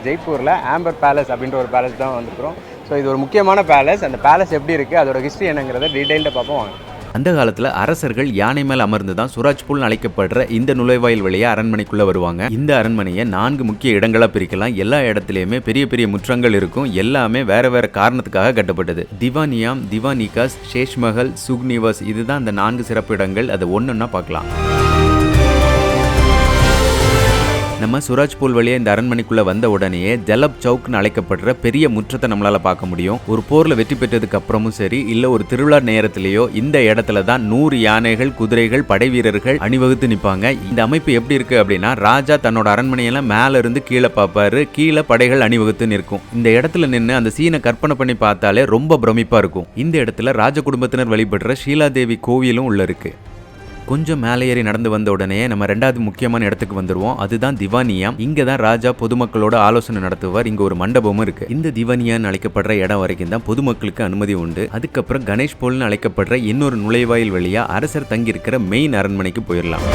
ஜெய்ப்பூரில் Amber palace அப்படின்ற ஒரு பேலஸ் தான் வந்துருக்கிறோம். ஸோ இது ஒரு முக்கியமான பேலஸ். அந்த பேலஸ் எப்படி இருக்குது, அதோட ஹிஸ்ட்ரி என்னங்கிறத டீட்டெயில்டாக பார்ப்போம் வாங்க. அந்த காலத்துல அரசர்கள் யானை மேல் அமர்ந்து தான் சுராஜ்பூல் அழைக்கப்படுற இந்த நுழைவாயில் வழியா அரண்மனைக்குள்ள வருவாங்க. இந்த அரண்மனையை 4 முக்கிய இடங்களா பிரிக்கலாம். எல்லா இடத்துலயுமே பெரிய பெரிய முற்றங்கள் இருக்கும். எல்லாமே வேற வேற காரணத்துக்காக கட்டப்பட்டது. திவானியாம், திவானிகாஸ், ஷேஷ்மஹல், சுக்னிவாஸ், இதுதான் அந்த 4 சிறப்பு இடங்கள். அதை ஒன்னொன்னா பார்க்கலாம். நம்ம சுராஜ்பூல் வழியா இந்த அரண்மனைக்குள்ள வந்த உடனேயே ஜலப் சவுக்னு அழைக்கப்படுற பெரிய முற்றத்தை நம்மளால பார்க்க முடியும். ஒரு போர்ல வெற்றி பெற்றதுக்கு அப்புறமும் சரி, இல்ல ஒரு திருவிழா நேரத்திலேயோ இந்த இடத்துல தான் 100 யானைகள், குதிரைகள், படை வீரர்கள் அணிவகுத்து நிற்பாங்க. இந்த அமைப்பு எப்படி இருக்கு அப்படின்னா, ராஜா தன்னோட அரண்மனையெல்லாம் மேல இருந்து கீழே பார்ப்பாரு, கீழே படைகள் அணிவகுத்து நிற்கும். இந்த இடத்துல நின்று அந்த சீனை கற்பனை பண்ணி பார்த்தாலே ரொம்ப பிரமிப்பா இருக்கும். இந்த இடத்துல ராஜ குடும்பத்தினர் வழிபடுற ஷீலாதேவி கோவிலும் உள்ள இருக்கு. கொஞ்சம் மேலே ஏறி நடந்து வந்த உடனே நம்ம 2வது முக்கியமான இடத்துக்கு வந்துருவோம். அதுதான் திவானியாம். இங்க தான் ராஜா பொதுமக்களோட ஆலோசனை நடத்துவார். இங்க ஒரு மண்டபமும் இருக்கு. இந்த திவானியான்னு அழைக்கப்படுற இடம் வரைக்கும் தான் பொதுமக்களுக்கு அனுமதி உண்டு. அதுக்கப்புறம் கணேஷ் போல்னு அழைக்கப்படுற இன்னொரு நுழைவாயில் வழியா அரசர் தங்கி இருக்கிற மெயின் அரண்மனைக்கு போயிடலாம்.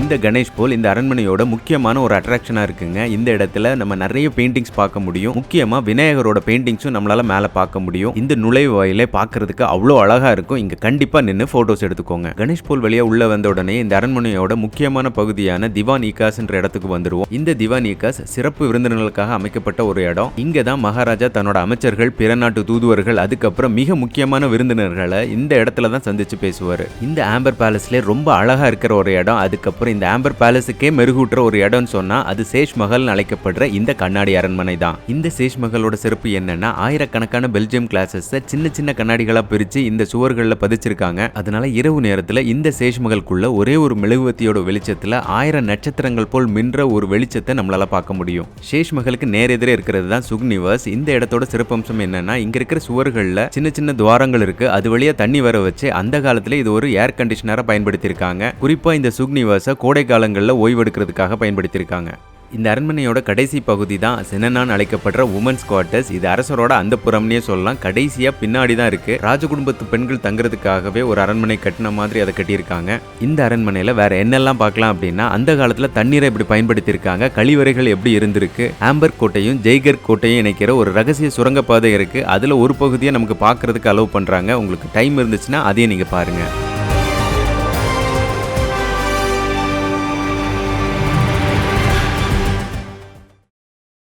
இந்த கணேஷ் போல் இந்த அரண்மனையோட முக்கியமான ஒரு அட்ராக்ஷனா இருக்குங்க. இந்த இடத்துல நம்ம நிறைய பெயிண்டிங்ஸ் பார்க்க முடியும். முக்கியமா விநாயகரோட பெயிண்டிங்ஸும் நம்மளால மேல பார்க்க முடியும். இந்த நுழைவாயிலே பார்க்கிறதுக்கு அவ்வளோ அழகா இருக்கும். இங்க கண்டிப்பா நின்று போட்டோஸ் எடுத்துக்கோங்க. கணேஷ் போல் வழியா உள்ள வந்த உடனே இந்த அரண்மனையோட முக்கியமான பகுதியான திவான் ஈகாஸ் என்ற இடத்துக்கு வந்துருவோம். இந்த திவான் ஈகாஸ் சிறப்பு விருந்தினர்களுக்காக அமைக்கப்பட்ட ஒரு இடம். இங்க தான் மகாராஜா தன்னோட அமைச்சர்கள், பிற நாட்டு தூதுவர்கள், அதுக்கப்புறம் மிக முக்கியமான விருந்தினர்களை இந்த இடத்துல தான் சந்திச்சு பேசுவார். இந்த ஆம்பர் பேலஸ்ல ரொம்ப அழகா இருக்கிற ஒரு இடம். அதுக்கப்புறம் இந்த ஆம்பர் பேலஸுக்கே மெருகூட்டுற ஒரு இடம்னு சொன்னா அது சேஷ்மஹல் அழைக்கப்படுற இந்த கண்ணாடி அரண்மனை தான். இந்த சேஷ்மஹலோட சிறப்பு என்னன்னா, ஆயிரக்கணக்கான பெல்ஜியம் கிளாஸஸ் சின்ன சின்ன கண்ணாடிகளா பிரிச்சு இந்த சுவர்கள்ல பதிச்சிருக்காங்க. அதனால இரவு நேரத்துல இந்த சேஷ்மஹலுக்குள்ள ஒரே ஒரு மெழுகுவத்தியோட வெளிச்சத்துல 1000 நட்சத்திரங்கள் போல் மின்ற ஒரு வெளிச்சத்தை நம்மளால பார்க்க முடியும். சேஷ்மஹலுக்கு நேரெதிரே இருக்கிறது தான் சுக்னிவாஸ். இந்த இடத்தோட சிறப்பம்சம் என்னன்னா, இங்க இருக்கிற சுவர்கள்ல சின்ன சின்ன துவாரங்கள் இருக்கு. அது வழியா தண்ணி வர வச்சு அந்த காலத்துல இது ஒரு ஏர் கண்டிஷனரா பயன்படுத்தியிருக்காங்க. குறிப்பா இந்த சுக்னிவாஸை கோடை காலங்களில் ஓய்வெடுக்கிறதுக்காக பயன்படுத்தியிருக்காங்க. இந்த அரண்மனையோட கடைசி பகுதி தான் சினனான் அழைக்கப்படுற உமன்ஸ் குவார்ட்டர்ஸ். இது அரசரோட அந்தப்புறம்னே சொல்லலாம். கடைசியா பின்னாடி தான் இருக்கு. ராஜகுடும்பத்து பெண்கள் தங்குறதுக்காகவே ஒரு அரண்மனை கட்டின மாதிரி அதை கட்டியிருக்காங்க. இந்த அரண்மனையில வேற என்னெல்லாம் பார்க்கலாம் அப்படின்னா, அந்த காலத்துல தண்ணீரை எப்படி பயன்படுத்தியிருக்காங்க, கழிவறைகள் எப்படி இருந்திருக்கு, ஆம்பர் கோட்டையும் ஜெய்கர் கோட்டையும் இணைக்கிற ஒரு ரகசிய சுரங்கப்பாதை இருக்கு. அதுல ஒரு பகுதியை நமக்கு பார்க்கறதுக்கு அலோவ் பண்றாங்க. உங்களுக்கு டைம் இருந்துச்சுன்னா அதையும் நீங்க பாருங்க.